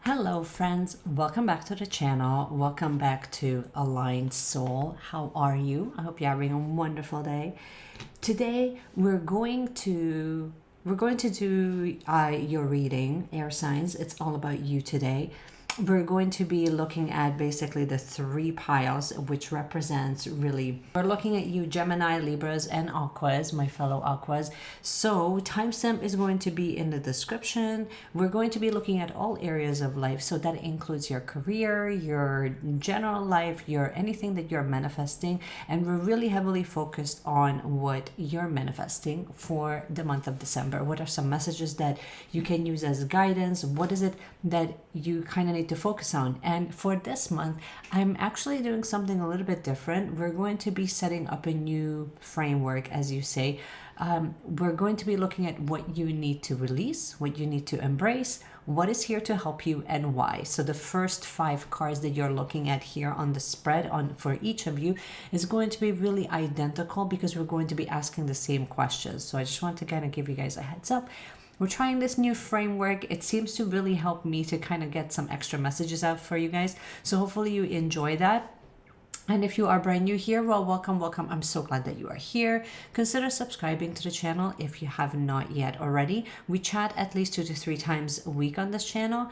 Hello friends, welcome back to the channel. Welcome back to Aligned Soul. How are you? I hope you're having a wonderful day. Today we're going to do your reading, air signs. It's all about you today. We're going to be looking at basically the three piles, which represents really, we're looking at you Gemini, Libras, and Aquas, my fellow Aquas. So timestamp is going to be in the description. We're going to be looking at all areas of life. So that includes your career, your general life, your anything that you're manifesting. And we're really heavily focused on what you're manifesting for the month of December. What are some messages that you can use as guidance? What is it that you kind of need to focus on? And for this month, I'm actually doing something a little bit different. We're going to be setting up a new framework, as you say. We're going to be looking at what you need to release, what you need to embrace, what is here to help you, and why. So the first 5 cards that you're looking at here on the spread for each of you is going to be really identical because we're going to be asking the same questions. So I just want to kind of give you guys a heads up. We're trying this new framework. It seems to really help me to kind of get some extra messages out for you guys. So hopefully you enjoy that. And if you are brand new here, well, welcome. I'm so glad that you are here. Consider subscribing to the channel if you have not yet already. We chat at least 2 to 3 times a week on this channel.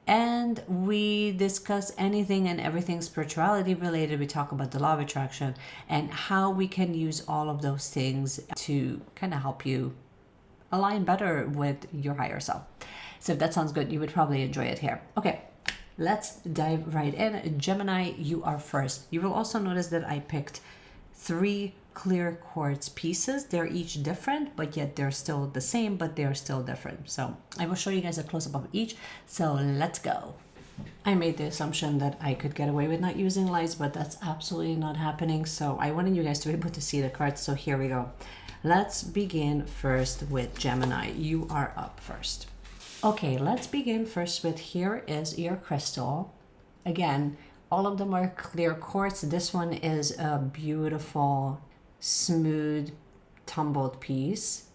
And we discuss anything and everything spirituality related. We talk about the law of attraction and how we can use all of those things to kind of help you align better with your higher self. So if that sounds good, you would probably enjoy it here. Okay, let's dive right in. Gemini, you are first. You will also notice that I picked 3 clear quartz pieces. They're each different, but yet they're still the same, but they're still different. So I will show you guys a close-up of each. So let's go. I made the assumption that I could get away with not using lights, but that's absolutely not happening. So I wanted you guys to be able to see the cards. So here we go. Let's begin first with Gemini. You are up first. Okay, let's begin first with, here is your crystal. Again, all of them are clear quartz. This one is a beautiful, smooth, tumbled piece.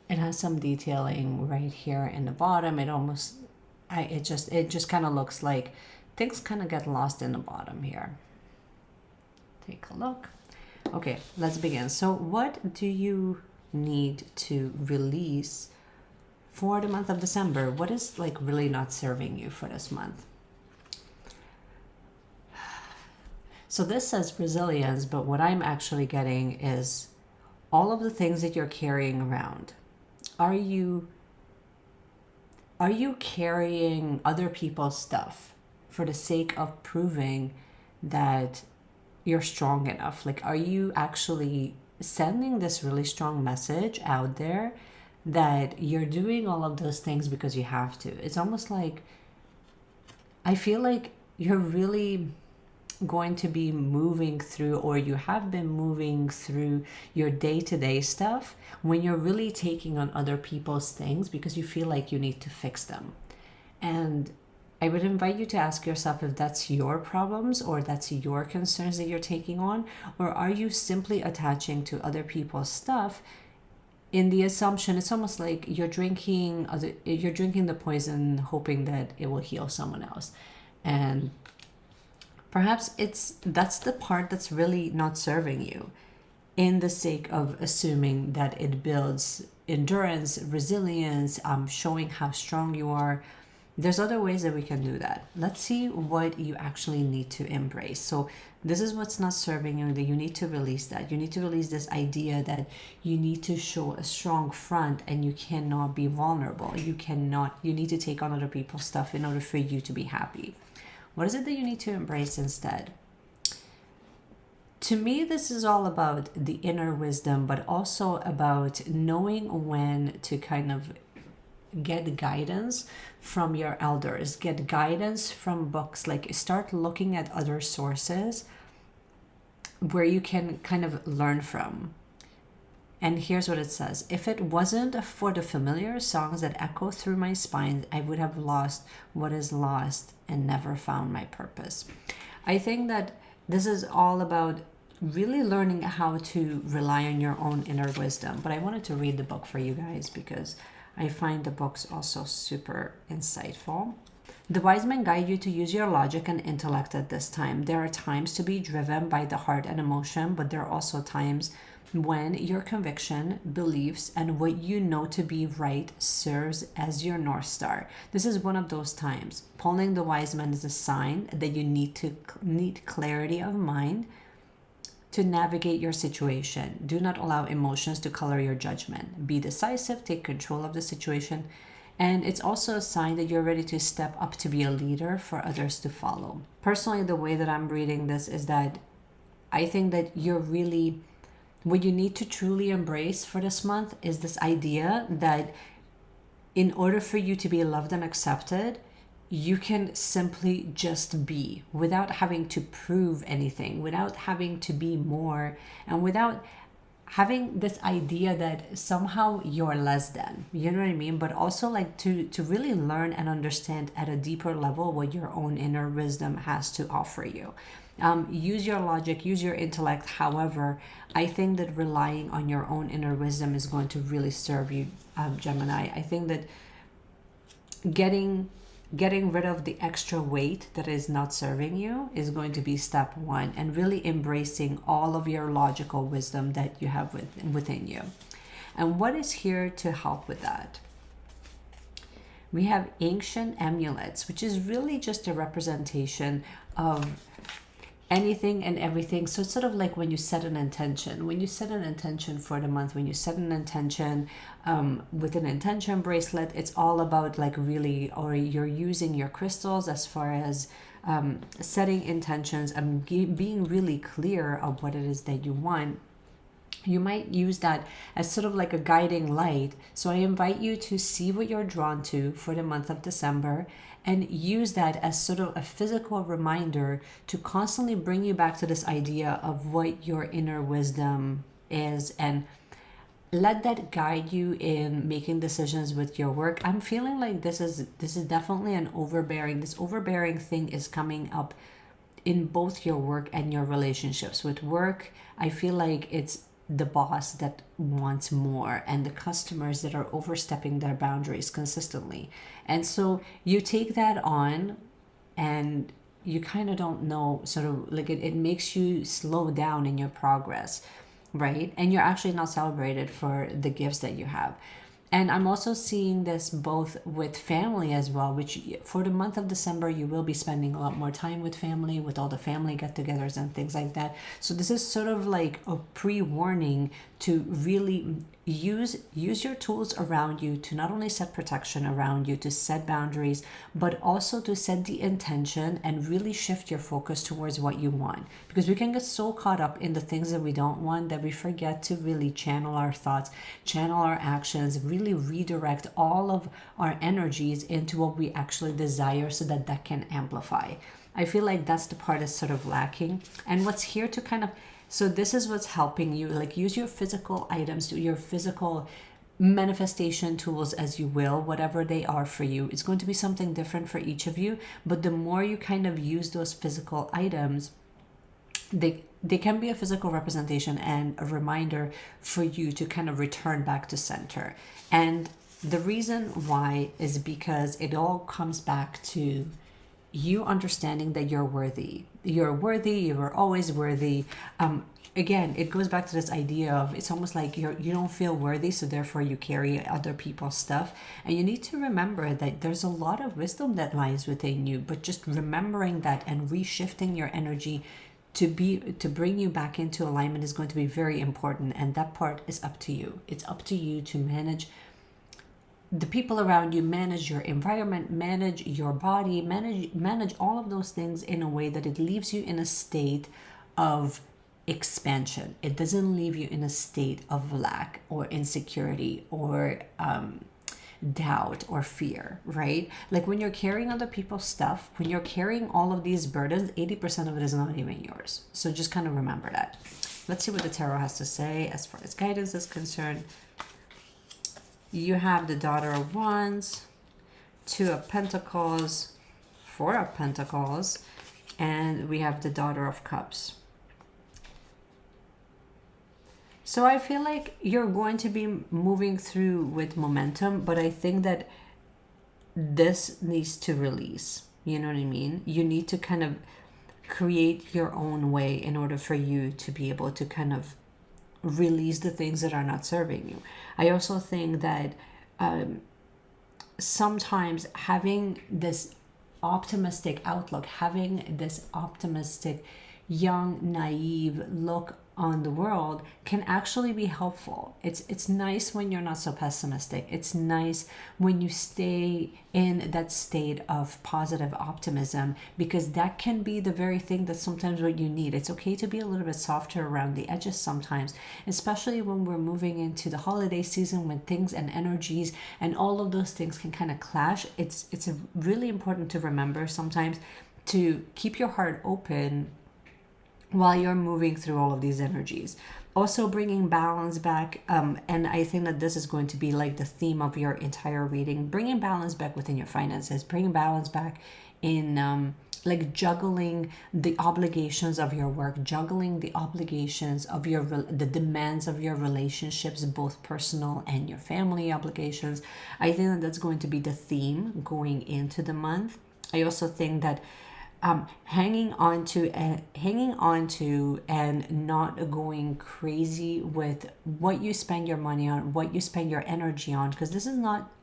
It has some detailing right here in the bottom. It just kind of looks like things kind of get lost in the bottom here. Take a look. Okay, let's begin. So what do you need to release for the month of December? What is like really not serving you for this month? So this says resilience, but what I'm actually getting is all of the things that you're carrying around. Are you carrying other people's stuff for the sake of proving that you're strong enough? Like, are you actually sending this really strong message out there that you're doing all of those things because you have to? It's almost like, I feel like you're really going to be moving through, or you have been moving through your day-to-day stuff when you're really taking on other people's things because you feel like you need to fix them. And I would invite you to ask yourself if that's your problems or that's your concerns that you're taking on, or are you simply attaching to other people's stuff in the assumption, it's almost like you're drinking the poison hoping that it will heal someone else. And perhaps that's the part that's really not serving you, in the sake of assuming that it builds endurance, resilience, showing how strong you are. There's other ways that we can do that. Let's see what you actually need to embrace. So this is what's not serving you, that you need to release that. You need to release this idea that you need to show a strong front and you cannot be vulnerable. You need to take on other people's stuff in order for you to be happy. What is it that you need to embrace instead? To me, this is all about the inner wisdom, but also about knowing when to kind of get guidance from your elders, get guidance from books, like start looking at other sources where you can kind of learn from. And here's what it says. If it wasn't for the familiar songs that echo through my spine, I would have lost what is lost and never found my purpose. I think that this is all about really learning how to rely on your own inner wisdom. But I wanted to read the book for you guys because I find the books also super insightful. The wise men guide you to use your logic and intellect at this time. There are times to be driven by the heart and emotion, but there are also times when your conviction, beliefs, and what you know to be right serves as your North Star. This is one of those times. Pulling the wise man is a sign that you need clarity of mind to navigate your situation. Do not allow emotions to color your judgment. Be decisive, take control of the situation, and it's also a sign that you're ready to step up to be a leader for others to follow. Personally, the way that I'm reading this is that I think that you're really, what you need to truly embrace for this month is this idea that in order for you to be loved and accepted, you can simply just be without having to prove anything, without having to be more, and without having this idea that somehow you're less than, you know what I mean? But also like to really learn and understand at a deeper level what your own inner wisdom has to offer you. Use your logic, use your intellect. However, I think that relying on your own inner wisdom is going to really serve you, Gemini. I think that getting rid of the extra weight that is not serving you is going to be step one, and really embracing all of your logical wisdom that you have within you. And what is here to help with that? We have ancient amulets, which is really just a representation of anything and everything. So it's sort of like when you set an intention, for the month, when you set an intention with an intention bracelet, it's all about like really, or you're using your crystals as far as setting intentions and being really clear of what it is that you want. You might use that as sort of like a guiding light. So I invite you to see what you're drawn to for the month of December and use that as sort of a physical reminder to constantly bring you back to this idea of what your inner wisdom is, and let that guide you in making decisions with your work. I'm feeling like this is definitely this overbearing thing is coming up in both your work and your relationships. With work, I feel like it's the boss that wants more and the customers that are overstepping their boundaries consistently. And so you take that on and you kind of don't know, sort of like it makes you slow down in your progress, right? And you're actually not celebrated for the gifts that you have. And I'm also seeing this both with family as well, which for the month of December, you will be spending a lot more time with family, with all the family get-togethers and things like that. So this is sort of like a pre-warning to really use your tools around you to not only set protection around you, to set boundaries, but also to set the intention and really shift your focus towards what you want. Because we can get so caught up in the things that we don't want that we forget to really channel our thoughts, channel our actions, really redirect all of our energies into what we actually desire so that that can amplify. I feel like that's the part that's sort of lacking. And what's here to kind of, so this is what's helping you, like use your physical items, your physical manifestation tools, as you will, whatever they are for you. It's going to be something different for each of you, but the more you kind of use those physical items, they can be a physical representation and a reminder for you to kind of return back to center. And the reason why is because it all comes back to you understanding that you're worthy. You're worthy. You are always worthy. Again, it goes back to this idea of, it's almost like you don't feel worthy, so therefore you carry other people's stuff. And you need to remember that there's a lot of wisdom that lies within you, but just remembering that and reshifting your energy to bring you back into alignment is going to be very important. And that part is up to you. It's up to you to manage the people around you, manage your environment, manage your body, manage all of those things in a way that it leaves you in a state of expansion. It doesn't leave you in a state of lack or insecurity or doubt or fear, right? Like when you're carrying other people's stuff, when you're carrying all of these burdens, 80% of it is not even yours. So just kind of remember that. Let's see what the tarot has to say as far as guidance is concerned. You have the Daughter of Wands, Two of Pentacles, Four of Pentacles, and we have the Daughter of Cups. So I feel like you're going to be moving through with momentum, but I think that this needs to release. You know what I mean? You need to kind of create your own way in order for you to be able to kind of release the things that are not serving you. I also think that sometimes having this optimistic outlook, having this optimistic, young, naive look on the world can actually be helpful. It's nice when you're not so pessimistic. It's nice when you stay in that state of positive optimism, because that can be the very thing that sometimes what you need. It's okay to be a little bit softer around the edges sometimes, especially when we're moving into the holiday season, when things and energies and all of those things can kind of clash. It's really important to remember sometimes to keep your heart open while you're moving through all of these energies. Also bringing balance back, and I think that this is going to be like the theme of your entire reading, bringing balance back within your finances, bringing balance back in like juggling the obligations of your work, juggling the obligations of the demands of your relationships, both personal and your family obligations. I think that that's going to be the theme going into the month. I also think that hanging on to and not going crazy with what you spend your money on, what you spend your energy on, because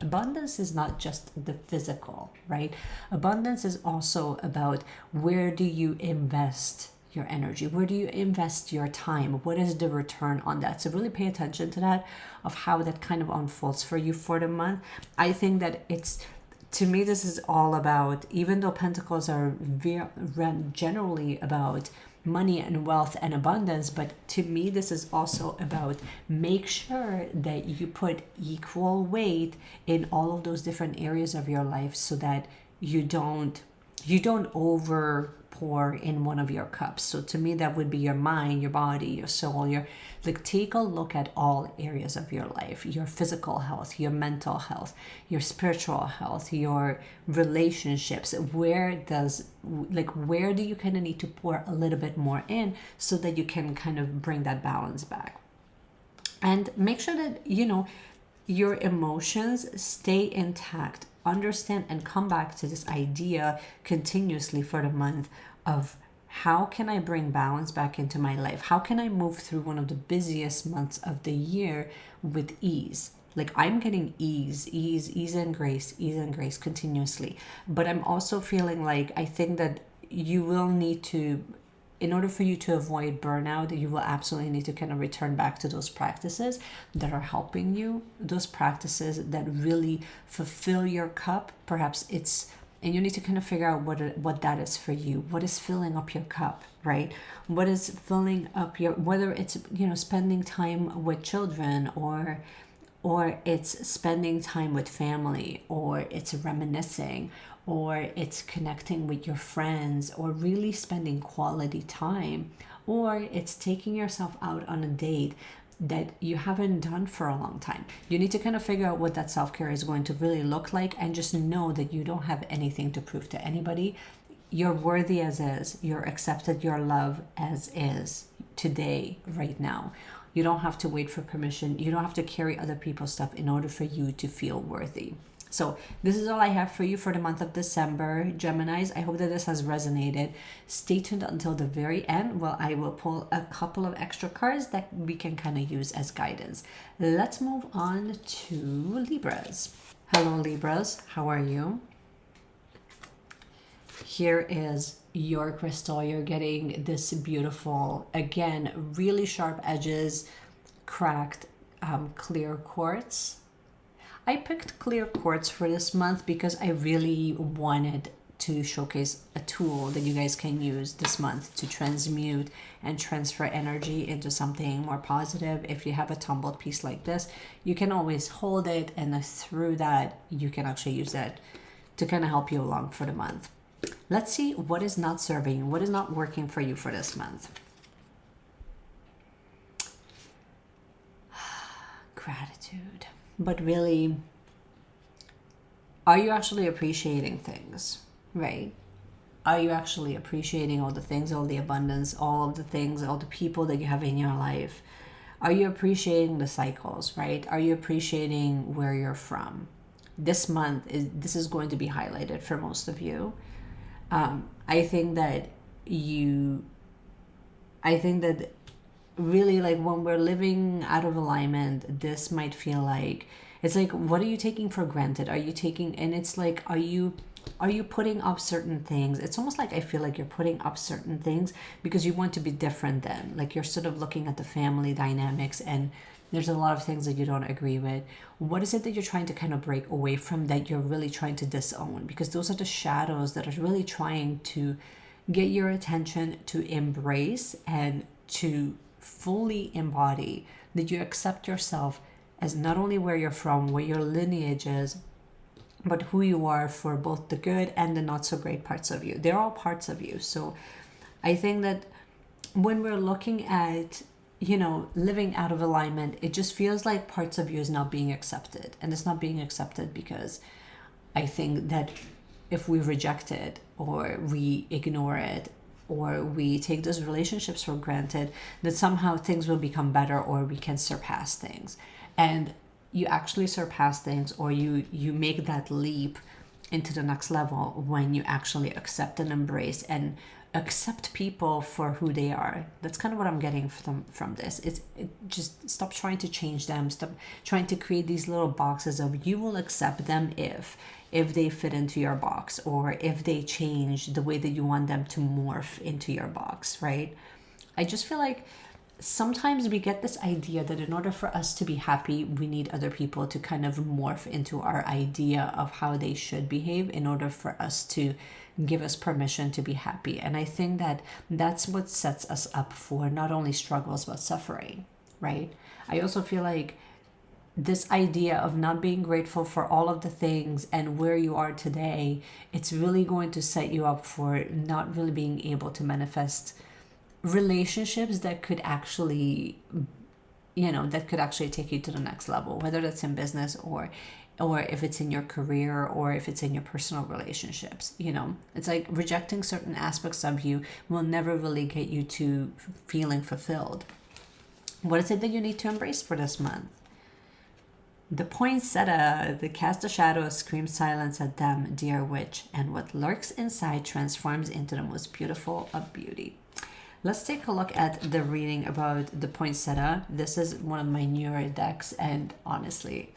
abundance is not just the physical, right? Abundance is also about where do you invest your energy, where do you invest your time, what is the return on that? So really pay attention to that, of how that kind of unfolds for you for the month. I think that to me, this is all about, even though Pentacles are generally about money and wealth and abundance, but to me, this is also about make sure that you put equal weight in all of those different areas of your life, so that you don't over pour in one of your cups. So to me, that would be your mind, your body, your soul, take a look at all areas of your life, your physical health, your mental health, your spiritual health, your relationships. Where do you kind of need to pour a little bit more in, so that you can kind of bring that balance back? And make sure that, your emotions stay intact. Understand and come back to this idea continuously for the month of, how can I bring balance back into my life? How can I move through one of the busiest months of the year with ease? Like, I'm getting ease and grace continuously. But I'm also feeling like, I think that you will need to, in order for you to avoid burnout, you will absolutely need to kind of return back to those practices that are helping you, those practices that really fulfill your cup. Perhaps and you need to kind of figure out what that is for you. What is filling up your cup, right? What is filling up whether it's, spending time with children, or it's spending time with family, or it's reminiscing, or it's connecting with your friends, or really spending quality time, or it's taking yourself out on a date that you haven't done for a long time. You need to kind of figure out what that self-care is going to really look like, and just know that you don't have anything to prove to anybody. You're worthy as is. You're accepted, you're loved as is today, right now. You don't have to wait for permission. You don't have to carry other people's stuff in order for you to feel worthy. So this is all I have for you for the month of December, Geminis. I hope that this has resonated. Stay tuned until the very end, while I will pull a couple of extra cards that we can kind of use as guidance. Let's move on to Libras. Hello, Libras. How are you? Here is your crystal. You're getting this beautiful, again, really sharp edges, cracked, clear quartz. I picked clear quartz for this month because I really wanted to showcase a tool that you guys can use this month to transmute and transfer energy into something more positive. If you have a tumbled piece like this, you can always hold it, and through that, you can actually use that to kind of help you along for the month. Let's see what is not serving, what is not working for you for this month. Gratitude. But really, are you actually appreciating things, right? Are you actually appreciating all the things, all the abundance, all of the things, all the people that you have in your life? Are you appreciating the cycles, right? Are you appreciating where you're from? this month this is going to be highlighted for most of you. I think that really, like, when we're living out of alignment, this might feel like, it's like, what are you taking for granted? Are you taking, and it's like, are you putting up certain things? It's almost like, I feel like you're putting up certain things because you want to be different than, like, you're sort of looking at the family dynamics and there's a lot of things that you don't agree with. What is it that you're trying to kind of break away from, that you're really trying to disown? Because those are the shadows that are really trying to get your attention, to embrace and to fully embody that you accept yourself as not only where you're from, where your lineage is, but who you are, for both the good and the not so great parts of you. They're all parts of you. So I think that when we're looking at, living out of alignment, it just feels like parts of you is not being accepted. And it's not being accepted because I think that if we reject it or we ignore it or we take those relationships for granted, that somehow things will become better or we can surpass things. And you actually surpass things, or you make that leap into the next level when you actually accept and embrace and accept people for who they are. That's kind of what I'm getting from this. Just stop trying to change them. Stop trying to create these little boxes of, you will accept them if they fit into your box, or if they change the way that you want them to morph into your box, right? I just feel like sometimes we get this idea that in order for us to be happy, we need other people to kind of morph into our idea of how they should behave in order for us to give us permission to be happy. And I think that that's what sets us up for not only struggles but suffering, right? I also feel like this idea of not being grateful for all of the things and where you are today, it's really going to set you up for not really being able to manifest relationships that could actually take you to the next level, whether that's in business or if it's in your career or if it's in your personal relationships. It's like rejecting certain aspects of you will never really get you to feeling fulfilled. What is it that you need to embrace for this month? The poinsettia, the cast a shadow, screams silence at them, dear witch, and what lurks inside transforms into the most beautiful of beauty. Let's take a look at the reading about the poinsettia. This is one of my newer decks, and honestly,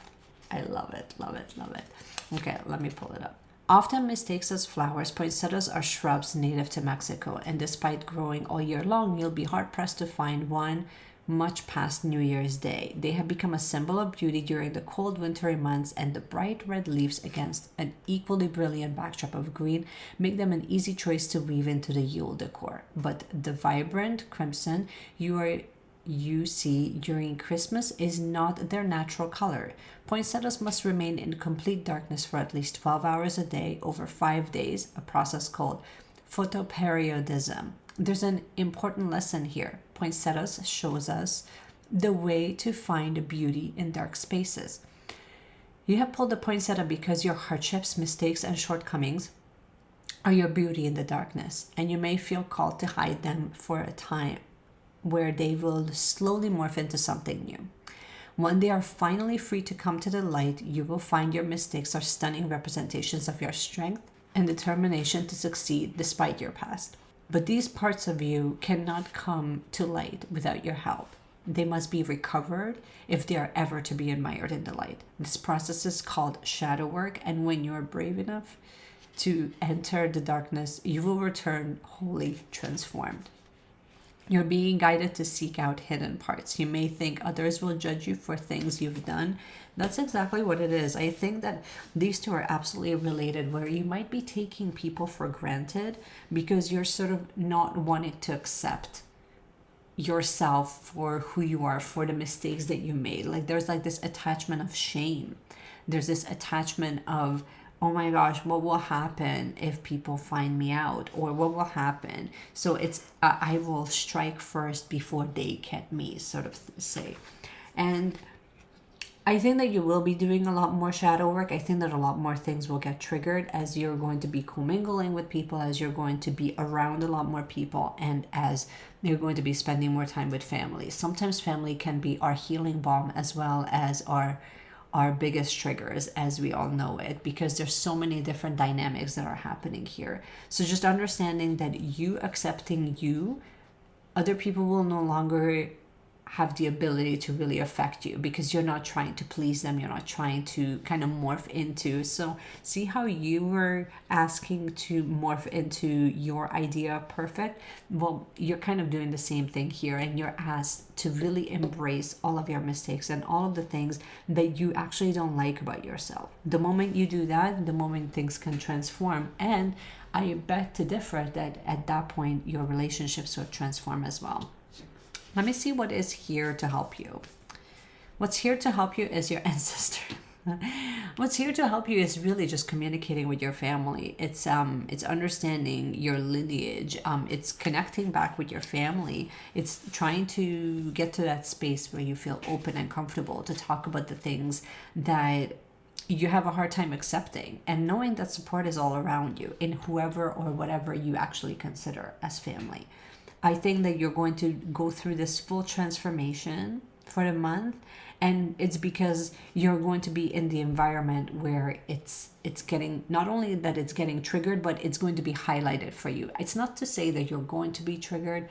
I love it, love it, love it. Okay, let me pull it up. Often mistakes as flowers, poinsettias are shrubs native to Mexico, and despite growing all year long, you'll be hard-pressed to find one much past New Year's Day. They have become a symbol of beauty during the cold wintry months, and the bright red leaves against an equally brilliant backdrop of green make them an easy choice to weave into the Yule decor. But the vibrant crimson you see during Christmas is not their natural color. Poinsettias must remain in complete darkness for at least 12 hours a day over 5 days, a process called photoperiodism. There's an important lesson here. Poinsettias shows us the way to find beauty in dark spaces. You have pulled the poinsettia because your hardships, mistakes, and shortcomings are your beauty in the darkness, and you may feel called to hide them for a time where they will slowly morph into something new. When they are finally free to come to the light, you will find your mistakes are stunning representations of your strength and determination to succeed despite your past. But these parts of you cannot come to light without your help. They must be recovered if they are ever to be admired in the light. This process is called shadow work, and when you are brave enough to enter the darkness, you will return wholly transformed. You're being guided to seek out hidden parts. You may think others will judge you for things you've done. That's exactly what it is. I think that these two are absolutely related, where you might be taking people for granted because you're sort of not wanting to accept yourself for who you are, for the mistakes that you made. Like there's like this attachment of shame. There's this attachment of, oh my gosh, what will happen if people find me out? Or what will happen? So it's, I will strike first before they get me, sort of say. And I think that you will be doing a lot more shadow work. I think that a lot more things will get triggered as you're going to be commingling with people, as you're going to be around a lot more people, and as you're going to be spending more time with family. Sometimes family can be our healing balm as well as our our biggest triggers, as we all know it, because there's so many different dynamics that are happening here. So just understanding that you accepting you, other people will no longer have the ability to really affect you, because you're not trying to please them, you're not trying to kind of morph into. So see how you were asking to morph into your idea of perfect? Well, you're kind of doing the same thing here, and you're asked to really embrace all of your mistakes and all of the things that you actually don't like about yourself. The moment you do that, the moment things can transform. And I beg to differ that at that point your relationships will transform as well. Let me see what is here to help you. What's here to help you is your ancestor. What's here to help you is really just communicating with your family. It's understanding your lineage. It's connecting back with your family. It's trying to get to that space where you feel open and comfortable to talk about the things that you have a hard time accepting, and knowing that support is all around you in whoever or whatever you actually consider as family. I think that you're going to go through this full transformation for the month, and it's because you're going to be in the environment where it's getting, not only that it's getting triggered, but it's going to be highlighted for you. It's not to say that you're going to be triggered,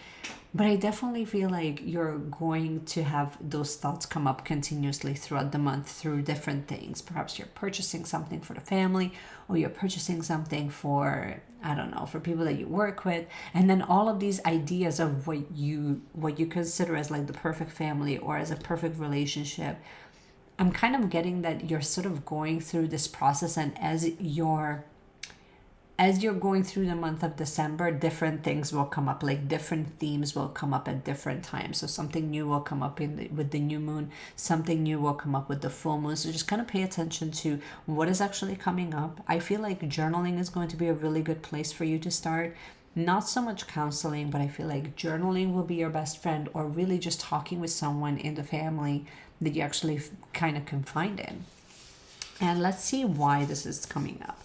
but I definitely feel like you're going to have those thoughts come up continuously throughout the month through different things. Perhaps you're purchasing something for the family, or you're purchasing something for, I don't know, for people that you work with. And then all of these ideas of what you consider as like the perfect family or as a perfect relationship, I'm kind of getting that you're sort of going through this process, and as you're going through the month of December, different things will come up, like different themes will come up at different times. So something new will come up with the new moon, something new will come up with the full moon. So just kind of pay attention to what is actually coming up. I feel like journaling is going to be a really good place for you to start. Not so much counseling, but I feel like journaling will be your best friend, or really just talking with someone in the family that you actually kind of confide in. And let's see why this is coming up.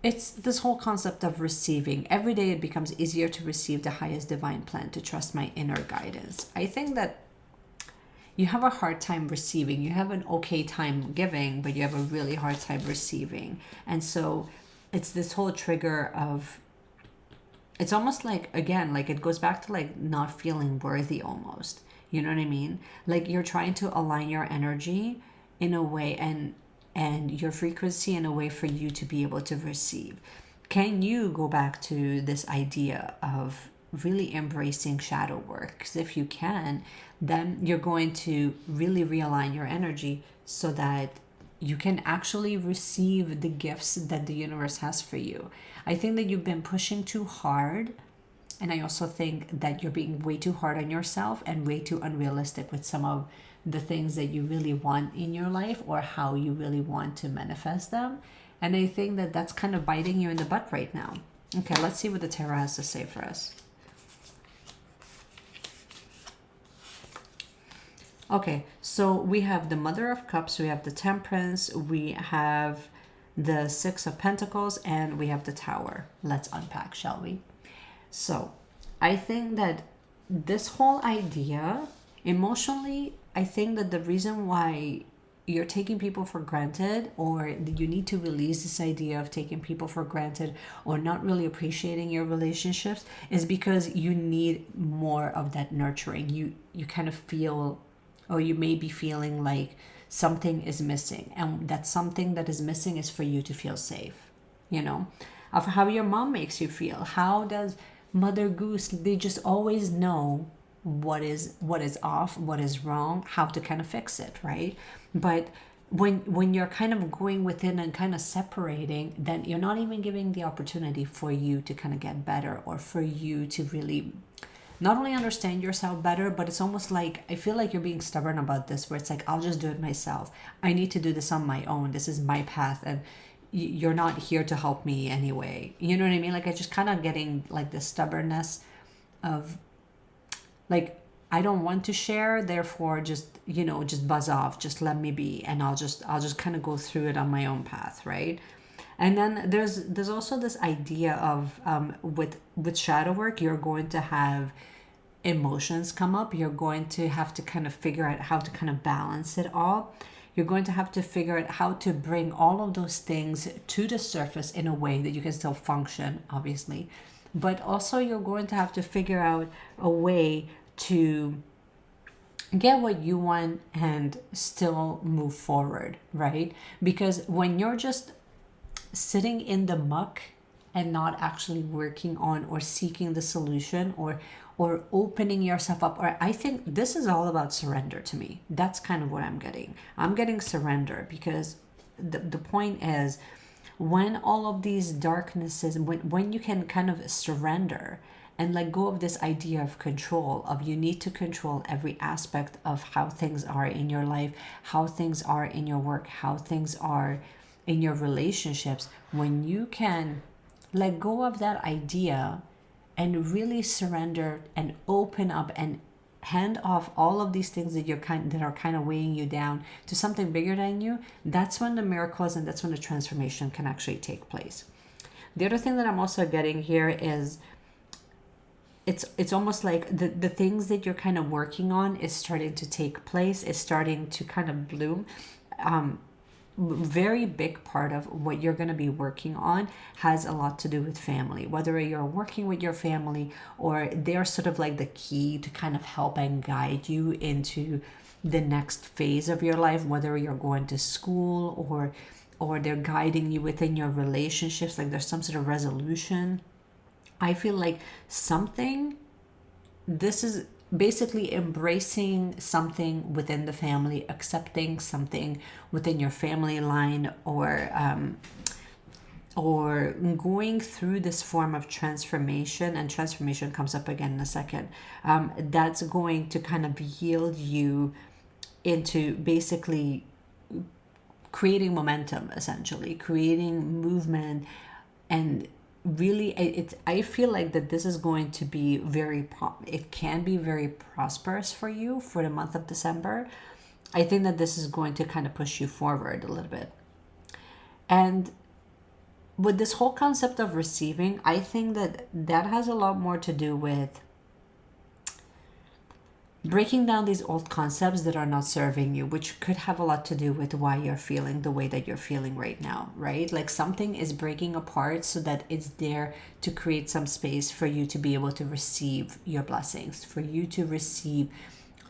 It's this whole concept of receiving. Every day it becomes easier to receive the highest divine plan, to trust my inner guidance. I think that you have a hard time receiving. You have an okay time giving, but you have a really hard time receiving. And so it's this whole trigger of, it's almost like, again, like it goes back to like not feeling worthy almost. You know what I mean? Like you're trying to align your energy in a way, and your frequency in a way for you to be able to receive. Can you go back to this idea of really embracing shadow work? Because if you can, then you're going to really realign your energy so that you can actually receive the gifts that the universe has for you. I think that you've been pushing too hard, and I also think that you're being way too hard on yourself and way too unrealistic with some of the things that you really want in your life, or how you really want to manifest them. And I think that that's kind of biting you in the butt right now. Okay, let's see what the tarot has to say for us. Okay, so we have the Mother of Cups, we have the Temperance, we have the Six of Pentacles, and we have the Tower. Let's unpack, shall we? So I think that this whole idea, emotionally, I think that the reason why you're taking people for granted, or you need to release this idea of taking people for granted or not really appreciating your relationships, is because you need more of that nurturing. You kind of feel, or you may be feeling like something is missing, and that something that is missing is for you to feel safe, you know, of how your mom makes you feel. How does Mother Goose, they just always know what is off, what is wrong, how to kind of fix it, right? But when you're kind of going within and kind of separating, then you're not even giving the opportunity for you to kind of get better, or for you to really not only understand yourself better, but it's almost like, I feel like you're being stubborn about this, where it's like, I'll just do it myself. I need to do this on my own. This is my path, and you're not here to help me anyway. You know what I mean? Like, I just kind of getting like this stubbornness of like, I don't want to share, therefore just, you know, just buzz off, just let me be, and I'll just kind of go through it on my own path, right? And then there's also this idea of with shadow work, you're going to have emotions come up. You're going to have to kind of figure out how to kind of balance it all. You're going to have to figure out how to bring all of those things to the surface in a way that you can still function, obviously. But also you're going to have to figure out a way to get what you want and still move forward, right? Because when you're just sitting in the muck and not actually working on or seeking the solution or opening yourself up, or I think this is all about surrender to me. That's kind of what I'm getting. I'm getting surrender, because the point is, when all of these darknesses, when you can kind of surrender and let go of this idea of control, of you need to control every aspect of how things are in your life, how things are in your work, how things are in your relationships, when you can let go of that idea and really surrender and open up and hand off all of these things that are kind of weighing you down to something bigger than you, that's when the miracles and that's when the transformation can actually take place. The other thing that I'm also getting here is it's almost like the things that you're kind of working on is starting to take place, is starting to kind of bloom. Very big part of what you're going to be working on has a lot to do with family, whether you're working with your family or they're sort of like the key to kind of help and guide you into the next phase of your life, whether you're going to school or they're guiding you within your relationships, like there's some sort of resolution. I feel like this is basically embracing something within the family, accepting something within your family line, or going through this form of transformation, and transformation comes up again in a second, that's going to kind of yield you into basically creating momentum, essentially creating movement. And really I feel like that this is going to be it can be very prosperous for you for the month of December. I think that this is going to kind of push you forward a little bit. And with this whole concept of receiving, I think that has a lot more to do with breaking down these old concepts that are not serving you, which could have a lot to do with why you're feeling the way that you're feeling right now, right? Like something is breaking apart so that it's there to create some space for you to be able to receive your blessings, for you to receive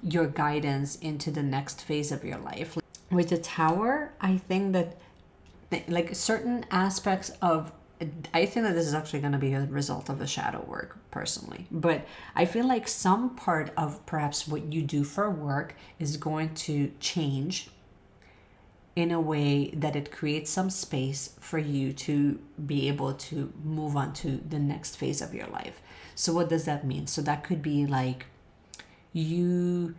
your guidance into the next phase of your life. With the Tower, I think that like certain aspects of, I think that this is actually going to be a result of the shadow work personally, but I feel like some part of perhaps what you do for work is going to change in a way that it creates some space for you to be able to move on to the next phase of your life. So what does that mean? So that could be like I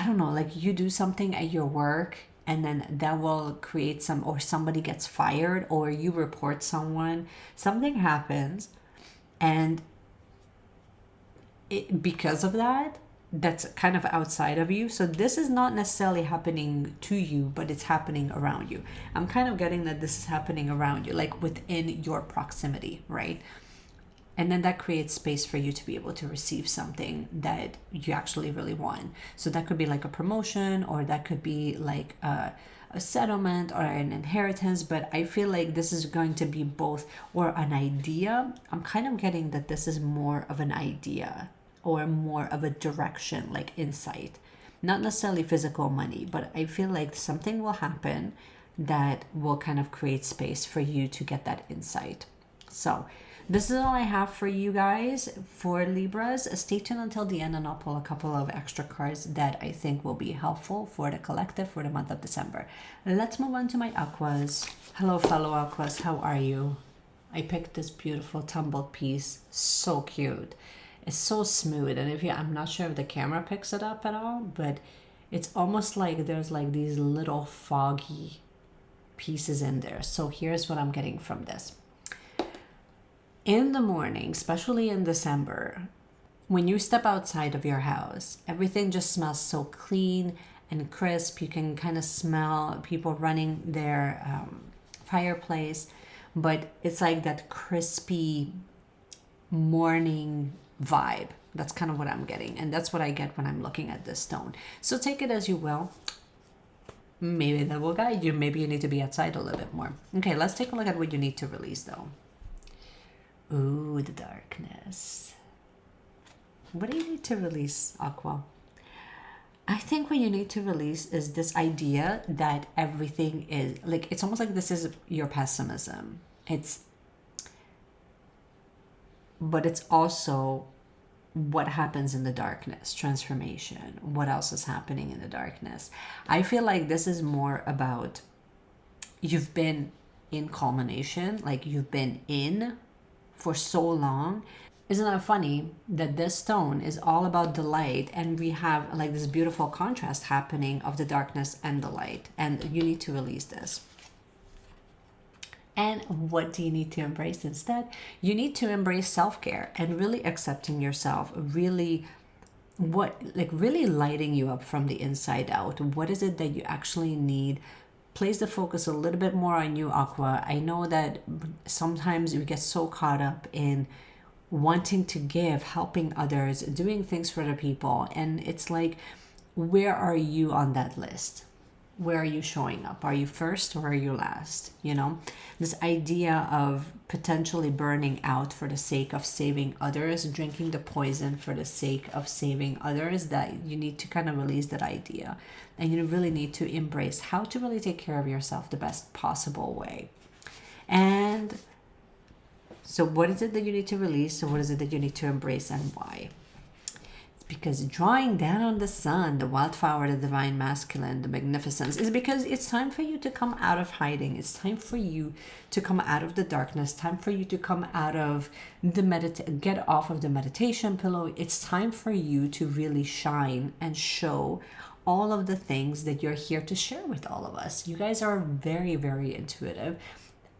don't know, like you do something at your work and then that will create or somebody gets fired, or you report something happens, and because of that's kind of outside of you. So this is not necessarily happening to you, but it's happening around you. I'm kind of getting that this is happening around you, like within your proximity, right? And then that creates space for you to be able to receive something that you actually really want. So that could be like a promotion, or that could be like a settlement or an inheritance. But I feel like this is going to be both, or an idea. I'm kind of getting that this is more of an idea or more of a direction, like insight. Not necessarily physical money, but I feel like something will happen that will kind of create space for you to get that insight. So this is all I have for you guys for Libras. Stay tuned until the end and I'll pull a couple of extra cards that I think will be helpful for the collective for the month of December. Let's move on to my Aquas. Hello, fellow Aquas. How are you? I picked this beautiful tumbled piece. So cute. It's so smooth. And I'm not sure if the camera picks it up at all, but it's almost like there's like these little foggy pieces in there. So here's what I'm getting from this. In the morning, especially in December, when you step outside of your house, everything just smells so clean and crisp. You can kind of smell people running their fireplace, but it's like that crispy morning vibe. That's kind of what I'm getting, and that's what I get when I'm looking at this stone. So take it as you will. maybe that will guide you. Maybe you need to be outside a little bit more. Okay, let's take a look at what you need to release though. Ooh, the darkness. What do you need to release, Aqua? I think what you need to release is this idea that everything is like, it's almost like this is your pessimism. But it's also what happens in the darkness, transformation. What else is happening in the darkness? I feel like this is more about you've been in culmination, like you've been in for so long. Isn't that funny that this stone is all about the light, and we have like this beautiful contrast happening of the darkness and the light, and you need to release this. And what do you need to embrace instead? You need to embrace self-care and really accepting yourself, really really lighting you up from the inside out. What is it that you actually need? Place the focus a little bit more on you, Aqua. I know that sometimes we get so caught up in wanting to give, helping others, doing things for other people. And it's like, where are you on that list? Where are you showing up? Are you first or are you last? You know, this idea of potentially burning out for the sake of saving others, drinking the poison for the sake of saving others, that you need to kind of release that idea. And you really need to embrace how to really take care of yourself the best possible way. And so what is it that you need to release? So what is it that you need to embrace, and why? It's because drawing down on the sun, the wildflower, the divine masculine, the magnificence, is because it's time for you to come out of hiding. It's time for you to come out of the darkness. Time for you to come out of the get off of the meditation pillow. It's time for you to really shine and show all of the things that you're here to share with all of us. You guys are very, very intuitive.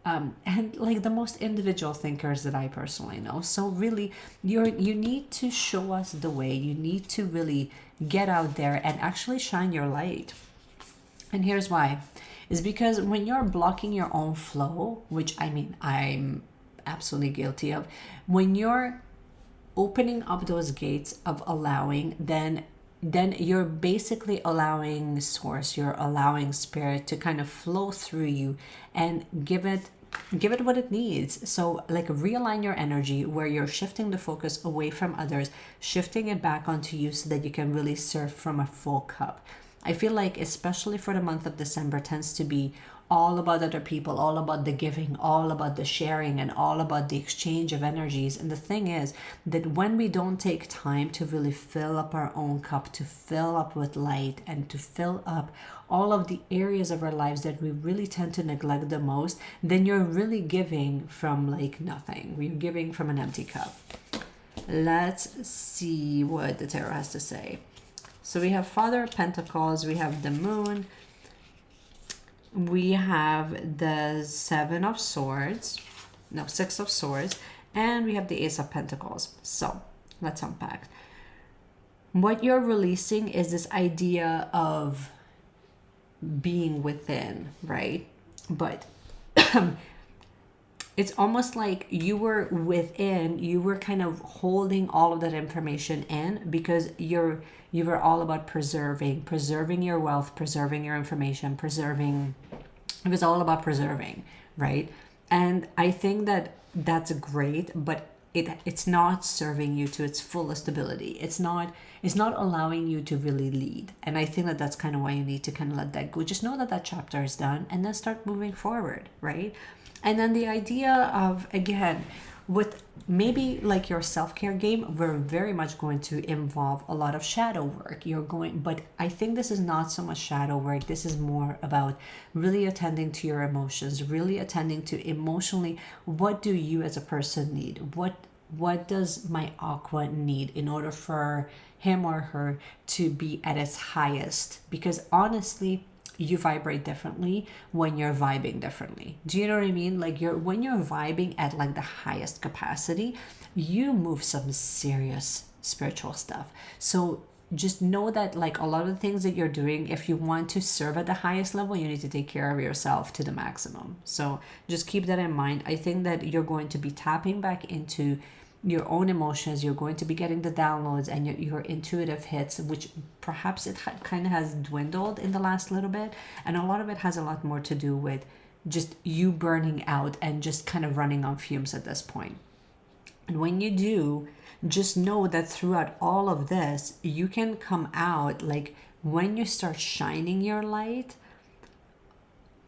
And like the most individual thinkers that I personally know. So really, you need to show us the way. You need to really get out there and actually shine your light. And here's why. Is because when you're blocking your own flow, which I mean, I'm absolutely guilty of, when you're opening up those gates of allowing, then you're basically allowing source, you're allowing spirit to kind of flow through you and give it what it needs. So like realign your energy where you're shifting the focus away from others, shifting it back onto you so that you can really serve from a full cup. I feel like especially for the month of December tends to be all about other people, all about the giving, all about the sharing, and all about the exchange of energies. And the thing is that when we don't take time to really fill up our own cup, to fill up with light, and to fill up all of the areas of our lives that we really tend to neglect the most, then you're really giving from like nothing. We're giving from an empty cup. Let's see what the tarot has to say. So we have Father of Pentacles, we have the Moon, we have the Six of Swords, and we have the Ace of Pentacles. So let's unpack. What you're releasing is this idea of being within, right? But it's almost like you were within, you were kind of holding all of that information in because you were all about preserving your wealth, preserving your information, it was all about preserving, right? And I think that that's great, but it's not serving you to its fullest ability. It's not allowing you to really lead. And I think that that's kind of why you need to kind of let that go. Just know that that chapter is done and then start moving forward, right? And then the idea of, again, with maybe like your self-care game, we're very much going to involve a lot of shadow work. But I think this is not so much shadow work. This is more about really attending to your emotions, really attending to emotionally, what do you as a person need? What does my Aqua need in order for him or her to be at its highest? Because honestly, you vibrate differently when you're vibing differently. Do you know what I mean? Like when you're vibing at like the highest capacity, you move some serious spiritual stuff. So just know that like a lot of the things that you're doing, if you want to serve at the highest level, you need to take care of yourself to the maximum. So just keep that in mind. I think that you're going to be tapping back into your own emotions. You're going to be getting the downloads and your intuitive hits, which perhaps it kind of has dwindled in the last little bit. And a lot of it has a lot more to do with just you burning out and just kind of running on fumes at this point. And when you do, just know that throughout all of this, you can come out like when you start shining your light,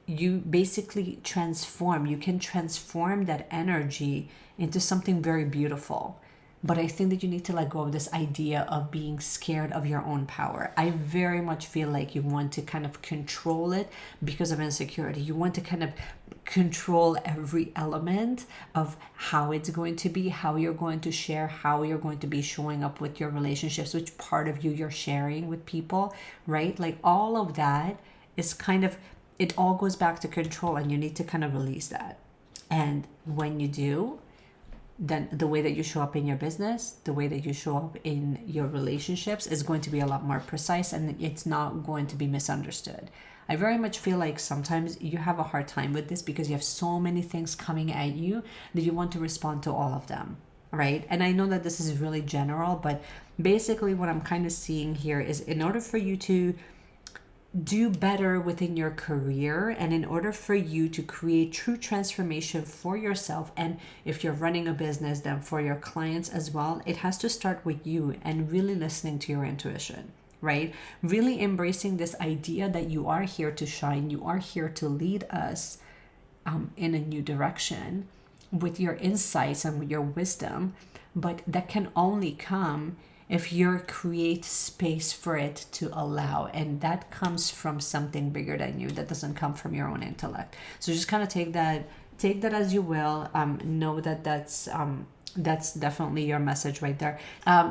you basically transform. You can transform that energy into something very beautiful. But I think that you need to let go of this idea of being scared of your own power. I very much feel like you want to kind of control it because of insecurity. You want to kind of control every element of how it's going to be, how you're going to share, how you're going to be showing up with your relationships, which part of you you're sharing with people, right? Like all of that is kind of, it all goes back to control, and you need to kind of release that. And when you do, then the way that you show up in your business, the way that you show up in your relationships is going to be a lot more precise, and it's not going to be misunderstood. I very much feel like sometimes you have a hard time with this because you have so many things coming at you that you want to respond to all of them, right? And I know that this is really general, but basically what I'm kind of seeing here is in order for you to do better within your career, and in order for you to create true transformation for yourself, and if you're running a business, then for your clients as well, it has to start with you and really listening to your intuition, right? Really embracing this idea that you are here to shine, you are here to lead us in a new direction with your insights and with your wisdom, but that can only come if you create space for it to allow, and that comes from something bigger than you. That doesn't come from your own intellect. So just kind of take that as you will. Know that that's definitely your message right there.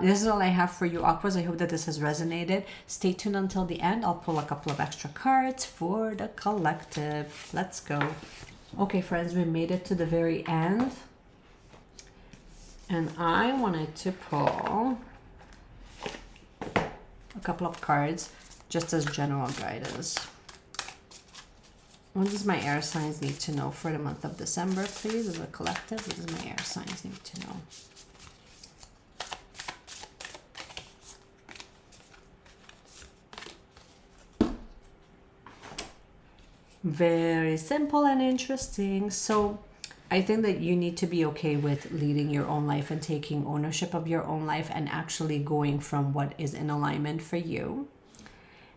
This is all I have for you, Aquas. I hope that this has resonated. Stay tuned until the end. I'll pull a couple of extra cards for the collective. Let's go. Okay, friends, we made it to the very end, and I wanted to pull a couple of cards just as general guidance. What does my air signs need to know for the month of December, please, as a collective? What does my air signs need to know? Very simple and interesting. So I think that you need to be okay with leading your own life and taking ownership of your own life and actually going from what is in alignment for you.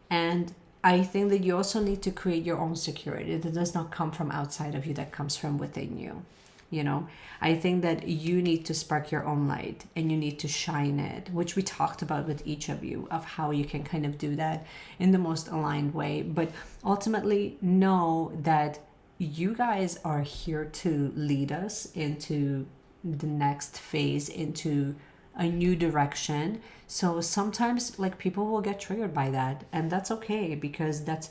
And I think that you also need to create your own security that does not come from outside of you, that comes from within you. You know, I think that you need to spark your own light and you need to shine it, which we talked about with each of you, of how you can kind of do that in the most aligned way. But ultimately, know that you guys are here to lead us into the next phase, into a new direction. So sometimes like people will get triggered by that, and that's okay, because that's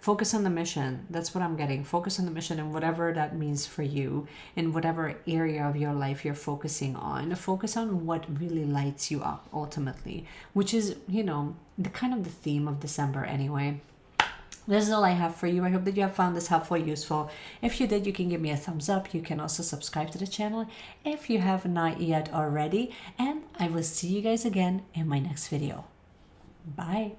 focus on the mission. That's what I'm getting. Focus on the mission, and whatever that means for you in whatever area of your life you're focusing on. Focus on what really lights you up ultimately, which is, you know, the kind of the theme of December anyway. This is all I have for you. I hope that you have found this helpful, useful. If you did, you can give me a thumbs up. You can also subscribe to the channel if you have not yet already. And I will see you guys again in my next video. Bye.